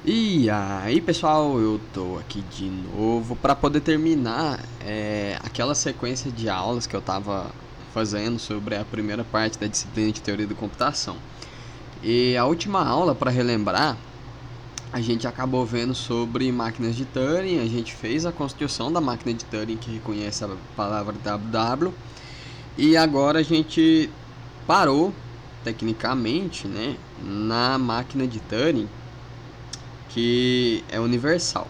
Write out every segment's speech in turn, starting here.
E aí pessoal, eu tô aqui de novo para poder terminar aquela sequência de aulas que eu tava fazendo sobre a primeira parte da disciplina de teoria da computação. E a última aula, para relembrar, a gente acabou vendo sobre máquinas de Turing, a gente fez a construção da máquina de Turing que reconhece a palavra WW, e agora a gente parou, tecnicamente, né, na máquina de Turing que é universal.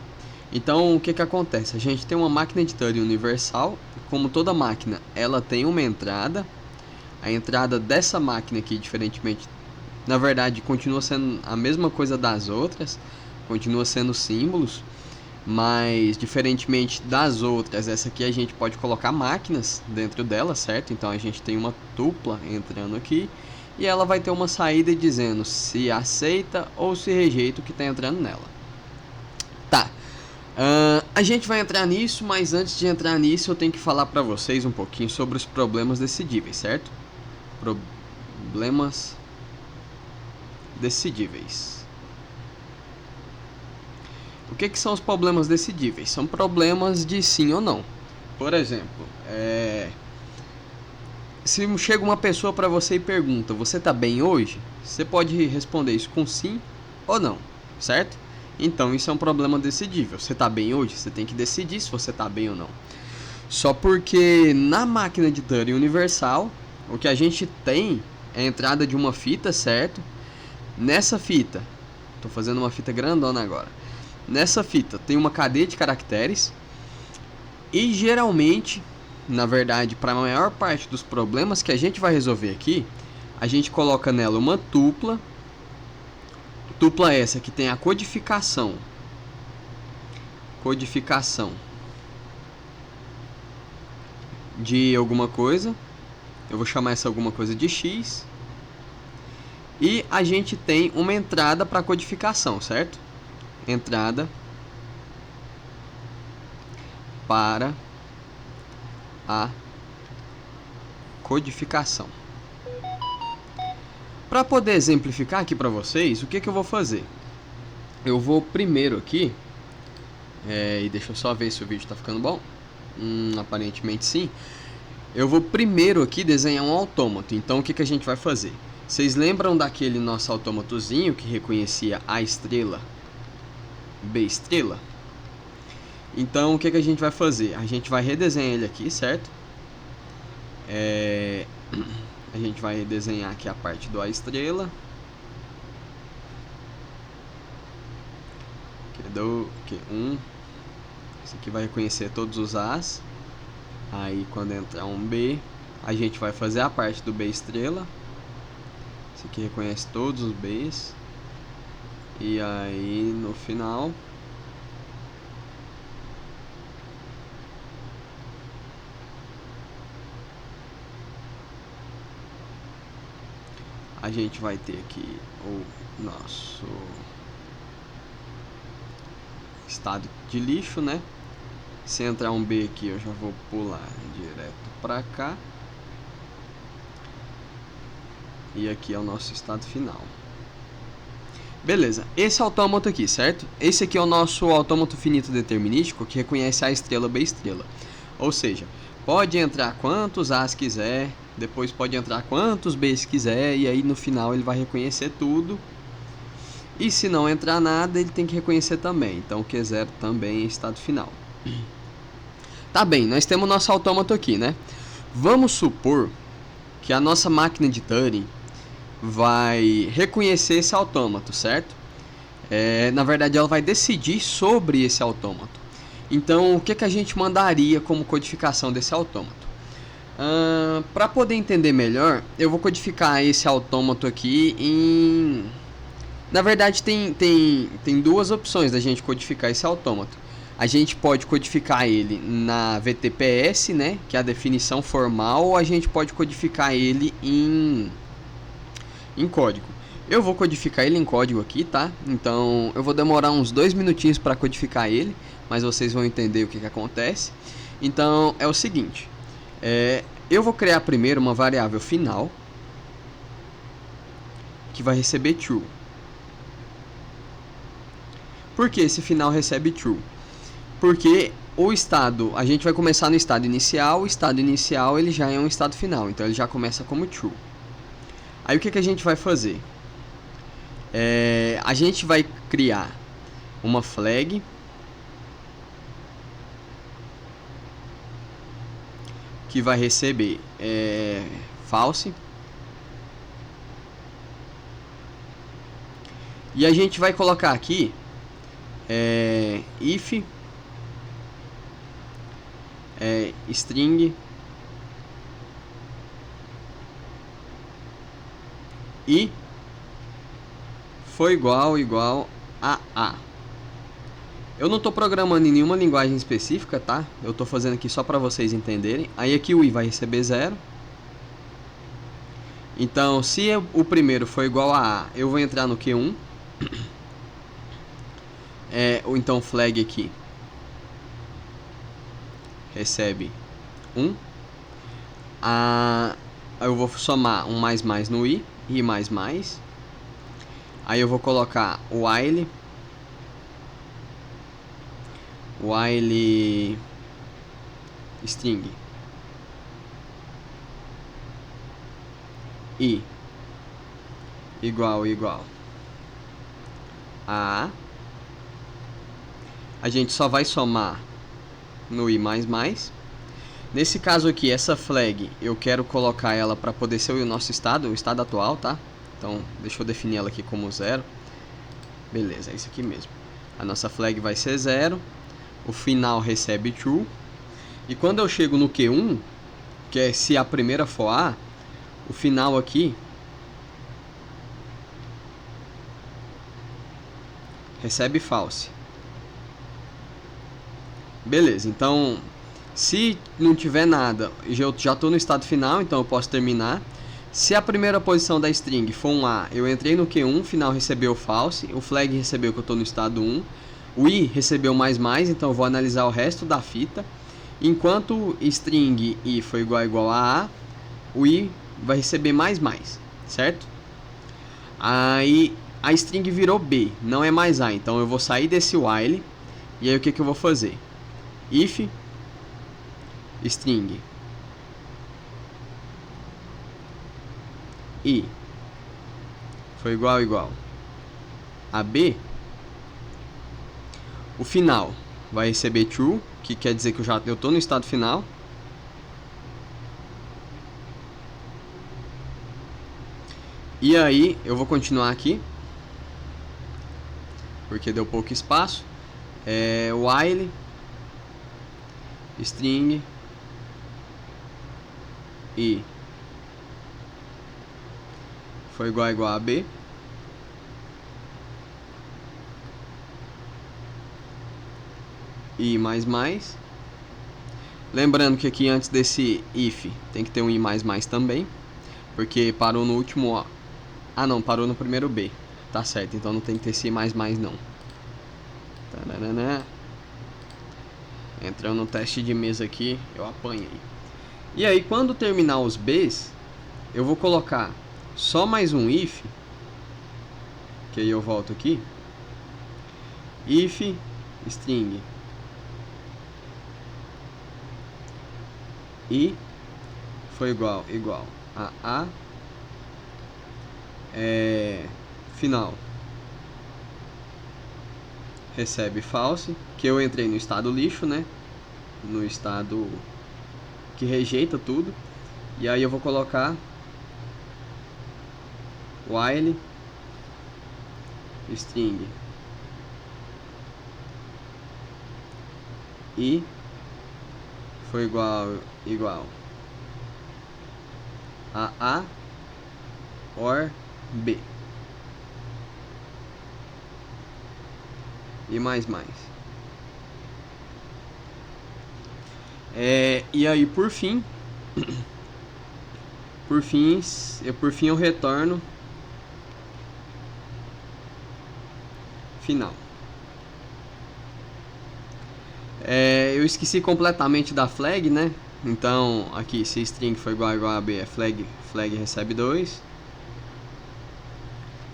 Então, o que que acontece? A gente tem uma máquina de Turing universal, como toda máquina, ela tem uma entrada. A entrada dessa máquina aqui, diferentemente, na verdade, continua sendo a mesma coisa das outras, continua sendo símbolos, mas diferentemente das outras, essa aqui a gente pode colocar máquinas dentro dela, certo? Então a gente tem uma tupla entrando aqui e ela vai ter uma saída dizendo se aceita ou se rejeita o que está entrando nela. Tá, a gente vai entrar nisso, mas antes de entrar nisso eu tenho que falar para vocês um pouquinho sobre os problemas decidíveis, certo? Problemas decidíveis. O que são os problemas decidíveis? São problemas de sim ou não. Por exemplo, se chega uma pessoa para você e pergunta: você tá bem hoje? Você pode responder isso com sim ou não, certo? Então isso é um problema decidível. Você tá bem hoje? Você tem que decidir se você tá bem ou não. Só porque na máquina de Turing universal, o que a gente tem é a entrada de uma fita, certo? Nessa fita, tô fazendo uma fita grandona agora. Nessa fita tem uma cadeia de caracteres e geralmente, na verdade, para a maior parte dos problemas que a gente vai resolver aqui, a gente coloca nela uma tupla. Tupla essa que tem a codificação de alguma coisa. Eu vou chamar essa alguma coisa de X. E a gente tem uma entrada para codificação, certo? Entrada para a codificação. Para poder exemplificar aqui para vocês, o que eu vou fazer? Eu vou primeiro aqui, e deixa eu só ver se o vídeo está ficando bom. Aparentemente sim. Eu vou primeiro aqui desenhar um autômato. Então o que a gente vai fazer? Vocês lembram daquele nosso autômatozinho que reconhecia A estrela, B estrela? Então o que a gente vai fazer? A gente vai redesenhar ele aqui, certo? A gente vai desenhar aqui a parte do A estrela. Aqui, 1. Esse aqui vai reconhecer todos os A's. Aí quando entrar um B, a gente vai fazer a parte do B estrela. Esse aqui reconhece todos os B's. E aí no final a gente vai ter aqui o nosso estado de lixo, né? Se entrar um B aqui, eu já vou pular direto para cá. E aqui é o nosso estado final. Beleza, esse autômato aqui, certo? Esse aqui é o nosso autômato finito determinístico que reconhece A estrela, B estrela. Ou seja, pode entrar quantos A's quiser, depois pode entrar quantos B's quiser, e aí no final ele vai reconhecer tudo. E se não entrar nada, ele tem que reconhecer também. Então o Q0 também é estado final. Tá bem, nós temos nosso autômato aqui, né? Vamos supor que a nossa máquina de Turing vai reconhecer esse autômato, certo? Na verdade, ela vai decidir sobre esse autômato. Então, o que a gente mandaria como codificação desse autômato? Para poder entender melhor, eu vou codificar esse autômato aqui em... Na verdade, tem duas opções da gente codificar esse autômato. A gente pode codificar ele na VTPS, né, que é a definição formal, ou a gente pode codificar ele em código. Eu vou codificar ele em código aqui, tá? Então eu vou demorar uns 2 minutinhos para codificar ele, mas vocês vão entender o que acontece. Então é o seguinte, eu vou criar primeiro uma variável final que vai receber true. Por que esse final recebe true? Porque o estado, a gente vai começar no estado inicial, o estado inicial ele já é um estado final, então ele já começa como true. Aí o que a gente vai fazer? A gente vai criar uma flag que vai receber false. E a gente vai colocar aqui if string e foi igual a. Eu não estou programando em nenhuma linguagem específica, tá? Eu estou fazendo aqui só para vocês entenderem. Aí aqui o i vai receber 0. Então, se o primeiro for igual a eu vou entrar no Q1. Ou então flag aqui recebe 1. Eu vou somar um mais no i mais. Aí eu vou colocar o while string i igual a gente só vai somar no i mais. Nesse caso aqui, essa flag eu quero colocar ela para poder ser o nosso estado, o estado atual, tá? Então deixa eu definir ela aqui como 0. Beleza, é isso aqui mesmo. A nossa flag vai ser 0. O final recebe true. E quando eu chego no Q1, que é se a primeira for A, o final aqui recebe false. Beleza, então se não tiver nada, eu já estou no estado final, então eu posso terminar. Se a primeira posição da string for um A, eu entrei no Q1, final recebeu false, o flag recebeu que eu estou no estado 1, o i recebeu mais, então eu vou analisar o resto da fita. Enquanto string i foi igual a, o i vai receber mais, certo? Aí a string virou b, não é mais a, então eu vou sair desse while, e aí o que eu vou fazer? If string i foi igual a b, o final vai receber true, que quer dizer que eu estou no estado final. E aí eu vou continuar aqui, porque deu pouco espaço. While string i foi igual a b, i mais. Lembrando que aqui antes desse if tem que ter um i mais também, porque parou no último. Não, parou no primeiro b. Tá certo, então não tem que ter esse i mais não. Tararana. Entrando no teste de mesa aqui, eu apanhei. E aí quando terminar os b's, eu vou colocar só mais um if, que aí eu volto aqui. If string i foi igual a final recebe false, que eu entrei no estado lixo, né? No estado que rejeita tudo. E aí eu vou colocar while string i foi igual a or b. E mais. E aí por fim eu retorno final. Eu esqueci completamente da flag, né? Então aqui se string foi igual a b, flag recebe 2.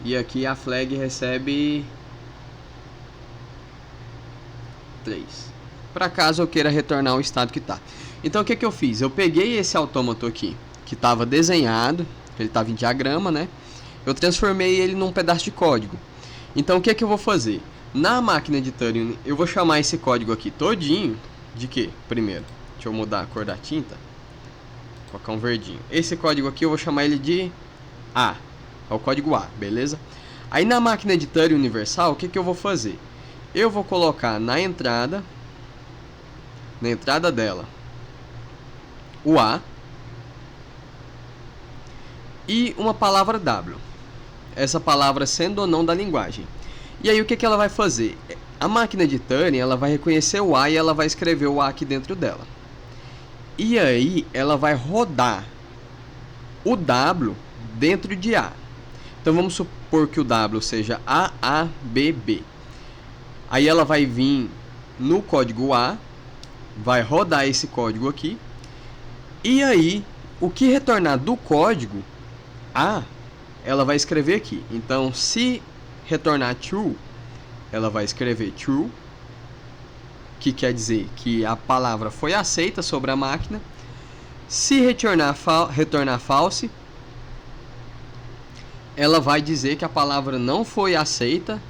E aqui a flag recebe 3, para caso eu queira retornar o estado que está. Então o que eu fiz? Eu peguei esse autômato aqui, que estava desenhado, ele estava em diagrama, né? Eu transformei ele num pedaço de código. Então o que eu vou fazer? Na máquina de Turing, eu vou chamar esse código aqui todinho de quê? Primeiro, deixa eu mudar a cor da tinta. Vou colocar um verdinho. Esse código aqui eu vou chamar ele de A. É o código A, beleza? Aí na máquina de Turing universal, o que eu vou fazer? Eu vou colocar na entrada dela, o A e uma palavra W. Essa palavra sendo ou não da linguagem. E aí o que ela vai fazer? A máquina de Turing, ela vai reconhecer o A e ela vai escrever o A aqui dentro dela. E aí ela vai rodar o W dentro de A. Então vamos supor que o W seja AABB. Aí ela vai vir no código A, vai rodar esse código aqui. E aí o que retornar do código A, ela vai escrever aqui. Então se retornar true, ela vai escrever true, que quer dizer que a palavra foi aceita sobre a máquina. Se retornar false, ela vai dizer que a palavra não foi aceita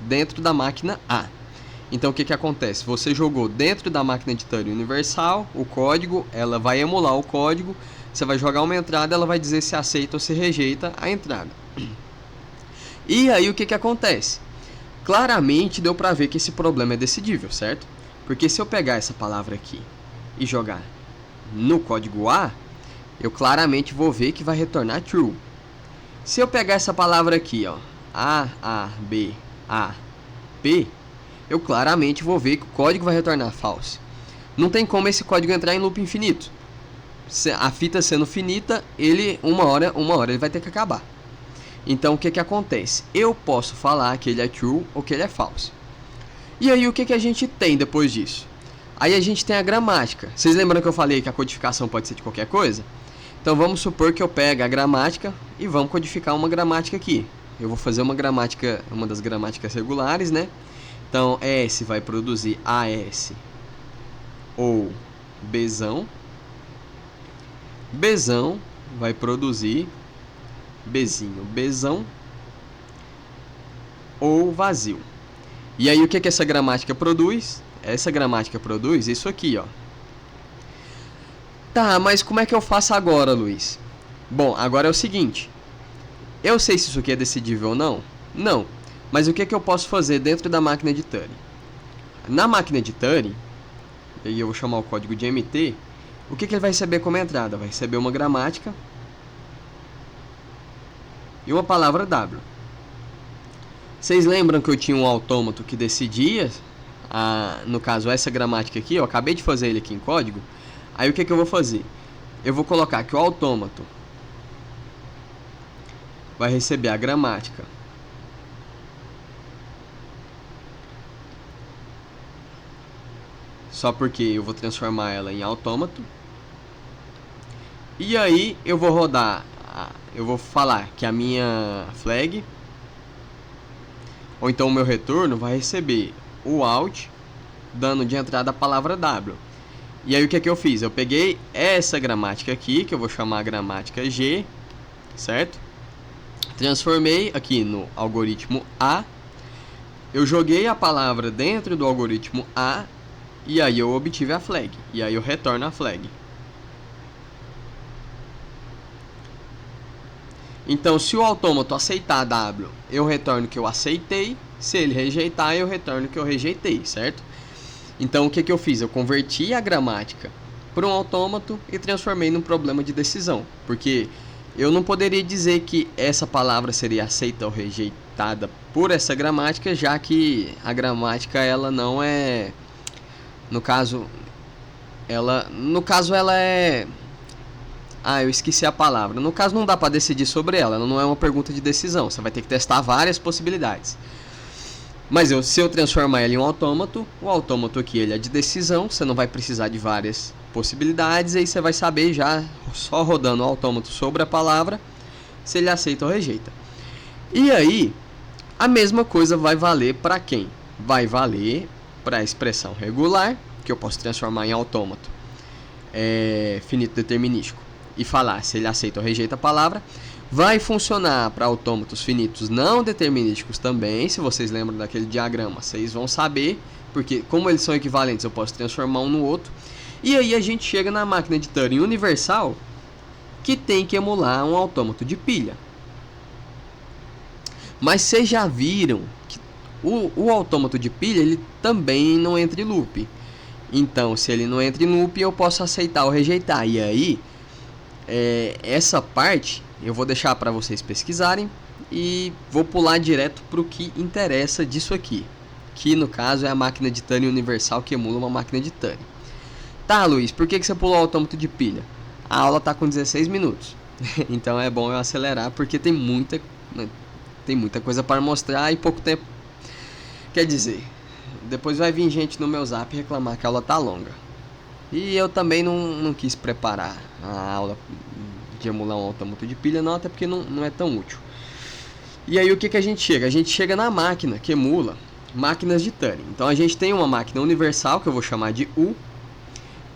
dentro da máquina A. Então o que acontece? Você jogou dentro da máquina de Turing universal o código, ela vai emular o código, você vai jogar uma entrada, ela vai dizer se aceita ou se rejeita a entrada. E aí o que acontece? Claramente deu pra ver que esse problema é decidível, certo? Porque se eu pegar essa palavra aqui e jogar no código A, eu claramente vou ver que vai retornar true. Se eu pegar essa palavra aqui, ó, AABAP, eu claramente vou ver que o código vai retornar false. Não tem como esse código entrar em loop infinito. A fita sendo finita, ele uma hora ele vai ter que acabar. Então o que acontece? Eu posso falar que ele é true ou que ele é false. E aí o que a gente tem depois disso? Aí a gente tem a gramática. Vocês lembram que eu falei que a codificação pode ser de qualquer coisa? Então vamos supor que eu pego a gramática e vamos codificar uma gramática aqui. Eu vou fazer uma gramática, uma das gramáticas regulares, né? Então S vai produzir AS ou Bzão. Bzão vai produzir Bzinho, Bzão ou vazio. E aí o que essa gramática produz? Essa gramática produz isso aqui, ó. Tá, mas como é que eu faço agora, Luiz? Bom, agora é o seguinte. Eu sei se isso aqui é decidível ou não? Não. Mas o que eu posso fazer dentro da máquina de Turing? Na máquina de Turing, e eu vou chamar o código de MT, o que ele vai receber como entrada? Vai receber uma gramática e uma palavra W. Vocês lembram que eu tinha um autômato que decidia, no caso essa gramática aqui, eu acabei de fazer ele aqui em código. Aí o que eu vou fazer? Eu vou colocar que o autômato vai receber a gramática só porque eu vou transformar ela em autômato. E aí eu vou rodar, eu vou falar que a minha flag, ou então o meu retorno, vai receber o out, dando de entrada a palavra W. E aí o que eu fiz? Eu peguei essa gramática aqui, que eu vou chamar a gramática G, certo? Transformei aqui no algoritmo A. Eu joguei a palavra dentro do algoritmo A, e aí eu obtive a flag. E aí eu retorno a flag. Então, se o autômato aceitar a W, eu retorno que eu aceitei. Se ele rejeitar, eu retorno que eu rejeitei, certo? Então, o que eu fiz? Eu converti a gramática para um autômato e transformei num problema de decisão. Porque eu não poderia dizer que essa palavra seria aceita ou rejeitada por essa gramática, já que a gramática ela não é... No caso, ela é... eu esqueci a palavra. No caso, não dá para decidir sobre ela. Ela não é uma pergunta de decisão. Você vai ter que testar várias possibilidades. Mas se eu transformar ele em um autômato, o autômato aqui ele é de decisão. Você não vai precisar de várias possibilidades. Aí você vai saber já, só rodando o autômato sobre a palavra, se ele aceita ou rejeita. E aí, a mesma coisa vai valer para quem? Vai valer para a expressão regular, que eu posso transformar em autômato finito determinístico e falar se ele aceita ou rejeita a palavra. Vai funcionar para autômatos finitos não determinísticos também. Se vocês lembram daquele diagrama, vocês vão saber, porque como eles são equivalentes, eu posso transformar um no outro. E aí a gente chega na máquina de Turing universal, que tem que emular um autômato de pilha. Mas vocês já viram que o autômato de pilha ele também não entra em loop. Então, se ele não entra em loop, eu posso aceitar ou rejeitar. E aí, essa parte eu vou deixar para vocês pesquisarem e vou pular direto para o que interessa disso aqui, que no caso é a máquina de Turing universal que emula uma máquina de Turing. Tá, Luiz, por que você pulou o autômato de pilha? A aula está com 16 minutos, então é bom eu acelerar porque tem muita coisa para mostrar e pouco tempo. Quer dizer, depois vai vir gente no meu zap reclamar que a aula tá longa. E eu também não quis preparar a aula de emular um autômato de pilha, não, até porque não é tão útil. E aí o que a gente chega? A gente chega na máquina que emula máquinas de Turing. Então a gente tem uma máquina universal, que eu vou chamar de U,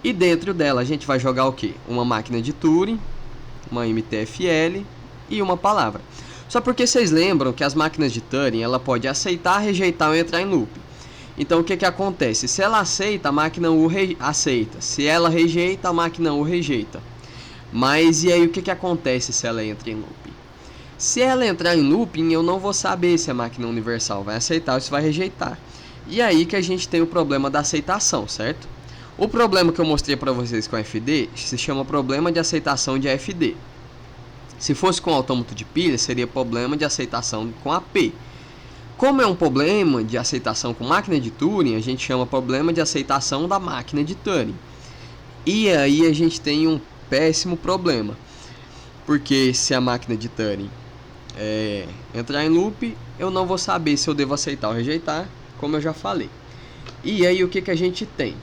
e dentro dela a gente vai jogar o quê? Uma máquina de Turing, uma MTFL e uma palavra. Só porque vocês lembram que as máquinas de Turing, ela pode aceitar, rejeitar ou entrar em loop. Então o que acontece? Se ela aceita, a máquina U aceita. Se ela rejeita, a máquina U rejeita. Mas e aí o que acontece se ela entra em loop? Se ela entrar em looping, eu não vou saber se a máquina universal vai aceitar ou se vai rejeitar. E aí que a gente tem o problema da aceitação, certo? O problema que eu mostrei para vocês com a FD se chama problema de aceitação de AFD. Se fosse com autômato de pilha, seria problema de aceitação com AP. Como é um problema de aceitação com máquina de Turing, a gente chama problema de aceitação da máquina de Turing. E aí a gente tem um péssimo problema, porque se a máquina de Turing entrar em loop, eu não vou saber se eu devo aceitar ou rejeitar, como eu já falei. E aí o que a gente tem?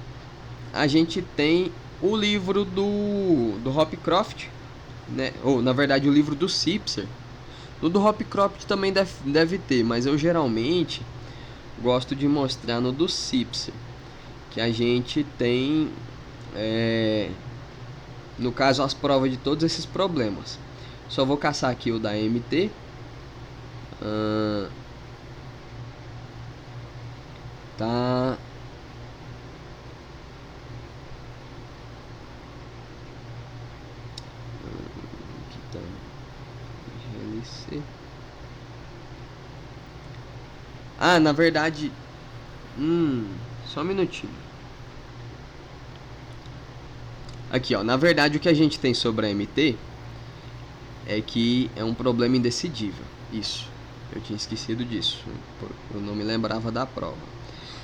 A gente tem o livro do Hopcroft, né? Ou na verdade o livro do Sipser. No do Hopcroft também deve ter, mas eu geralmente gosto de mostrar no do Sipser, que a gente tem no caso as provas de todos esses problemas. Só vou caçar aqui o da MT. Tá. Aqui tá. GLC. Na verdade. Só um minutinho. Aqui, ó. Na verdade, o que a gente tem sobre a MT é que é um problema indecidível. Isso. Eu tinha esquecido disso. Eu não me lembrava da prova.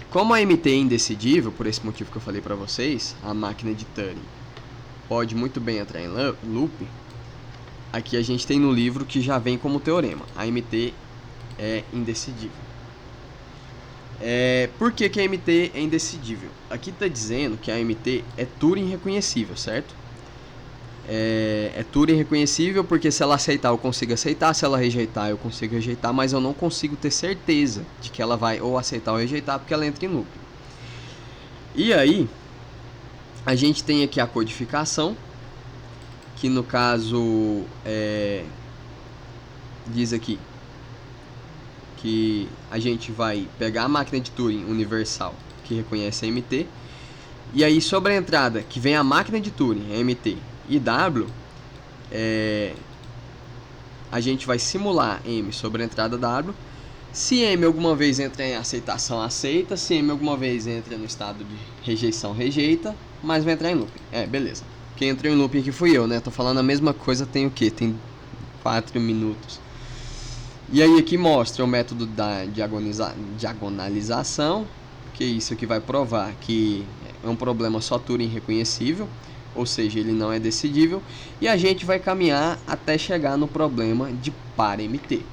Como a MT é indecidível, por esse motivo que eu falei pra vocês, a máquina de Turing pode muito bem entrar em loop. Aqui a gente tem no livro que já vem como teorema. A MT é indecidível. Por que a MT é indecidível? Aqui está dizendo que a MT é Turing reconhecível, certo? É Turing reconhecível porque se ela aceitar eu consigo aceitar, se ela rejeitar eu consigo rejeitar, mas eu não consigo ter certeza de que ela vai ou aceitar ou rejeitar porque ela entra em loop. E aí, a gente tem aqui a codificação, que no caso diz aqui que a gente vai pegar a máquina de Turing universal que reconhece a MT, e aí sobre a entrada que vem a máquina de Turing, a MT e W, a gente vai simular M sobre a entrada W. Se M alguma vez entra em aceitação, aceita. Se M alguma vez entra no estado de rejeição, rejeita. Mas vai entrar em looping. Beleza. Quem entrou em looping aqui fui eu, né? Tô falando a mesma coisa, tem o quê? Tem 4 minutos. E aí aqui mostra o método da diagonalização, que isso aqui vai provar que é um problema só Turing reconhecível, ou seja, ele não é decidível, e a gente vai caminhar até chegar no problema de par MT.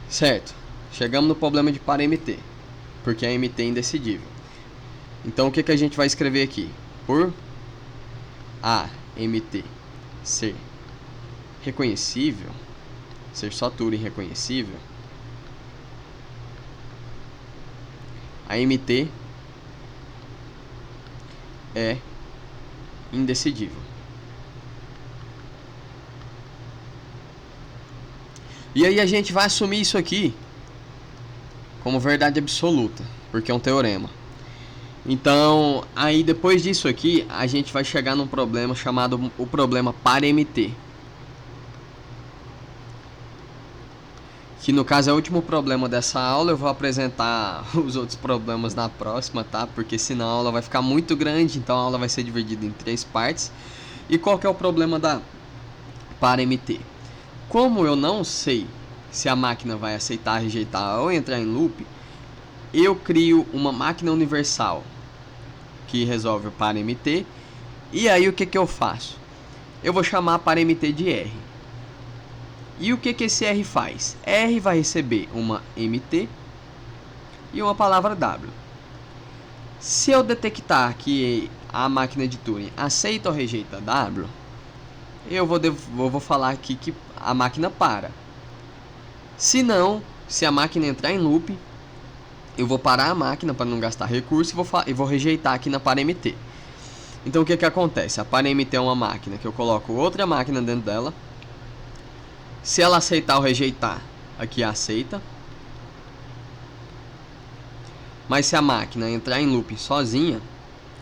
Certo, chegamos no problema de par MT, porque a MT é indecidível. Então o que a gente vai escrever aqui? Por a MT ser reconhecível, ser só Turing reconhecível, A MT é indecidível. E aí a gente vai assumir isso aqui como verdade absoluta, porque é um teorema. Então, aí depois disso aqui, a gente vai chegar num problema chamado o problema par MT. Que no caso é o último problema dessa aula. Eu vou apresentar os outros problemas na próxima, tá? Porque senão a aula vai ficar muito grande, então a aula vai ser dividida em 3 partes. E qual que é o problema da par MT? Como eu não sei se a máquina vai aceitar, rejeitar ou entrar em loop, eu crio uma máquina universal que resolve o par MT. E aí o que eu faço? Eu vou chamar a par MT de R. E o que esse R faz? R vai receber uma MT e uma palavra W. Se eu detectar que a máquina de Turing aceita ou rejeita W, eu vou falar aqui que a máquina para. Se não, se a máquina entrar em loop, eu vou parar a máquina para não gastar recurso e vou rejeitar aqui na par MT. Então o que acontece? A par MT é uma máquina que eu coloco outra máquina dentro dela. Se ela aceitar ou rejeitar, aqui aceita. Mas se a máquina entrar em loop sozinha,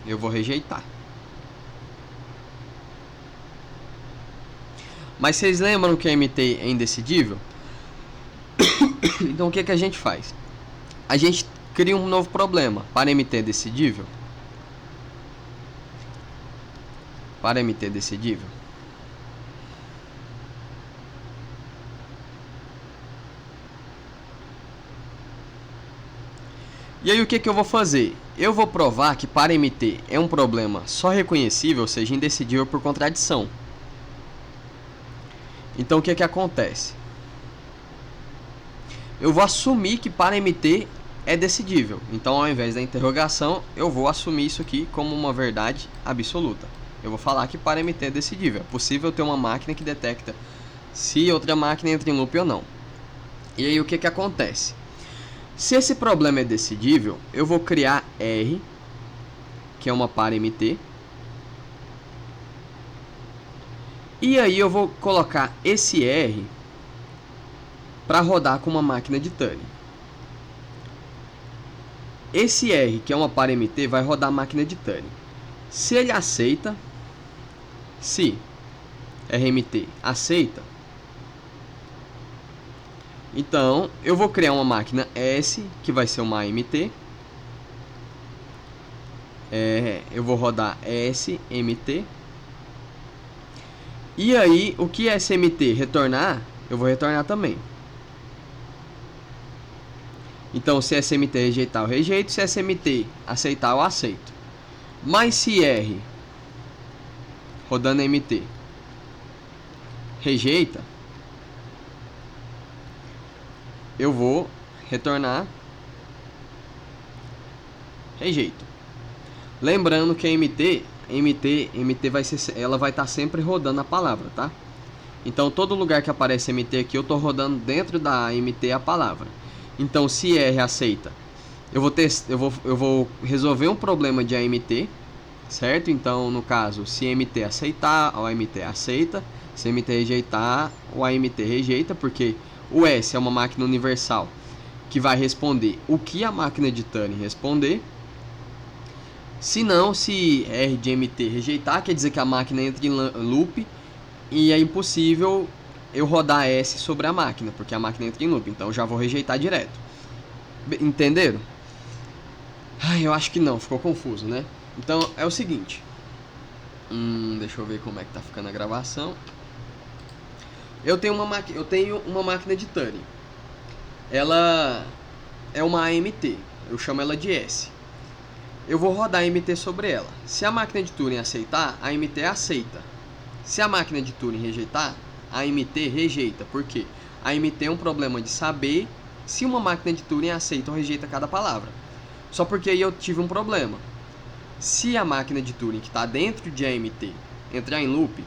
eu vou rejeitar. Mas vocês lembram que a MT é indecidível? Então o que a gente faz? A gente cria um novo problema. Par MT é decidível? Par MT é decidível? E aí o que eu vou fazer? Eu vou provar que par MT é um problema só reconhecível, ou seja, indecidível por contradição. Então o que acontece? Eu vou assumir que par MT é decidível. Então ao invés da interrogação, eu vou assumir isso aqui como uma verdade absoluta. Eu vou falar que par MT é decidível. É possível ter uma máquina que detecta se outra máquina entra em loop ou não. E aí o que acontece? Se esse problema é decidível, eu vou criar R, que é uma par MT. E aí eu vou colocar esse R para rodar com uma máquina de Turing. Esse R, que é uma par MT, vai rodar a máquina de Turing. Se ele aceita, se RMT aceita, então eu vou criar uma máquina S, que vai ser uma AMT. Eu vou rodar SMT. E aí, o que SMT retornar, eu vou retornar também. Então, se SMT rejeitar, eu rejeito. Se SMT aceitar, eu aceito. Mas se R, rodando MT, rejeita, eu vou retornar rejeito. Lembrando que a MT ela vai estar sempre rodando a palavra, tá? Então todo lugar que aparece MT aqui, eu estou rodando dentro da MT a palavra. Então se R aceita, eu vou resolver um problema de AMT, certo? Então no caso, se MT aceitar, o AMT aceita. Se MT rejeitar, o AMT rejeita, porque o S é uma máquina universal que vai responder o que a máquina de Turing responder. Se não, se R de MT rejeitar, quer dizer que a máquina entra em loop e é impossível eu rodar S sobre a máquina, porque a máquina entra em loop. Então eu já vou rejeitar direto. Entenderam? Eu acho que não, ficou confuso, né? Então é o seguinte. Deixa eu ver como é que tá ficando a gravação. Eu tenho uma máquina de Turing. Ela é uma AMT. Eu chamo ela de S. Eu vou rodar a AMT sobre ela. Se a máquina de Turing aceitar, a AMT aceita. Se a máquina de Turing rejeitar, a AMT rejeita. Por quê? A AMT é um problema de saber se uma máquina de Turing aceita ou rejeita cada palavra. Só porque aí eu tive um problema. Se a máquina de Turing que está dentro de AMT entrar em loop,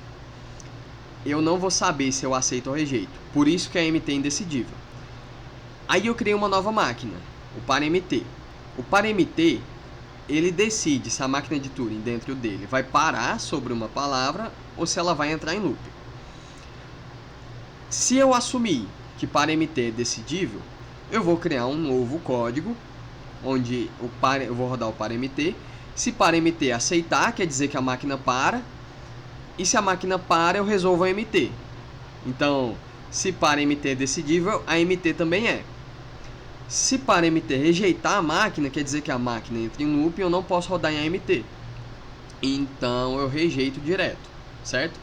eu não vou saber se eu aceito ou rejeito. Por isso que a AMT é indecidível. Aí eu criei uma nova máquina, o par MT. O PARAMT, ele decide se a máquina de Turing dentro dele vai parar sobre uma palavra ou se ela vai entrar em loop. Se eu assumir que PARAMT é decidível, eu vou criar um novo código onde eu vou rodar o PARAMT. Se PARAMT aceitar, quer dizer que a máquina para. E se a máquina para, eu resolvo a MT. Então, se PARAMT é decidível, a MT também é. Se PARAMT rejeitar a máquina, quer dizer que a máquina entra em loop e eu não posso rodar em AMT. Então eu rejeito direto, certo?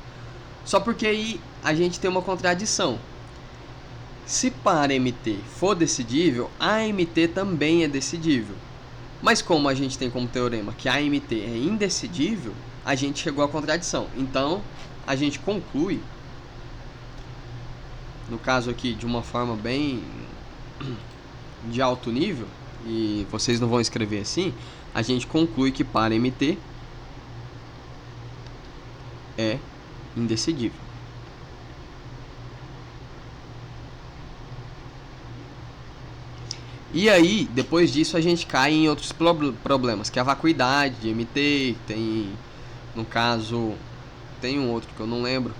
Só porque aí a gente tem uma contradição. Se PARAMT for decidível, AMT também é decidível. Mas como a gente tem como teorema que AMT é indecidível, a gente chegou à contradição. Então a gente conclui, no caso aqui de uma forma bem de alto nível, e vocês não vão escrever assim, a gente conclui que PARAMT é indecidível. E aí, depois disso, a gente cai em outros problemas, que é a vacuidade de MT, tem, no caso, tem um outro que eu não lembro,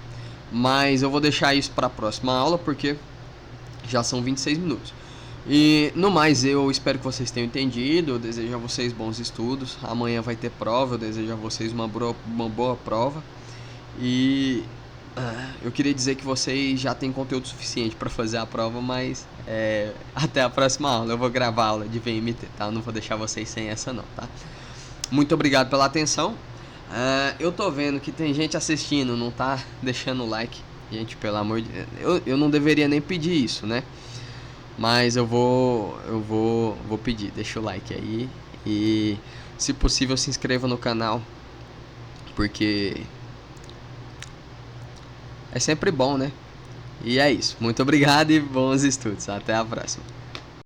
mas eu vou deixar isso para a próxima aula, porque já são 26 minutos. E no mais, eu espero que vocês tenham entendido. Eu desejo a vocês bons estudos. Amanhã vai ter prova, eu desejo a vocês uma boa prova. E eu queria dizer que vocês já têm conteúdo suficiente para fazer a prova, mas até a próxima aula. Eu vou gravar a aula de VMT, tá? Eu não vou deixar vocês sem essa não, tá? Muito obrigado pela atenção. Eu tô vendo que tem gente assistindo, não tá deixando o like. Gente, pelo amor de Deus, eu não deveria nem pedir isso, né? Mas eu vou pedir, deixa o like aí e, se possível, se inscreva no canal, porque é sempre bom, né? E é isso. Muito obrigado e bons estudos. Até a próxima.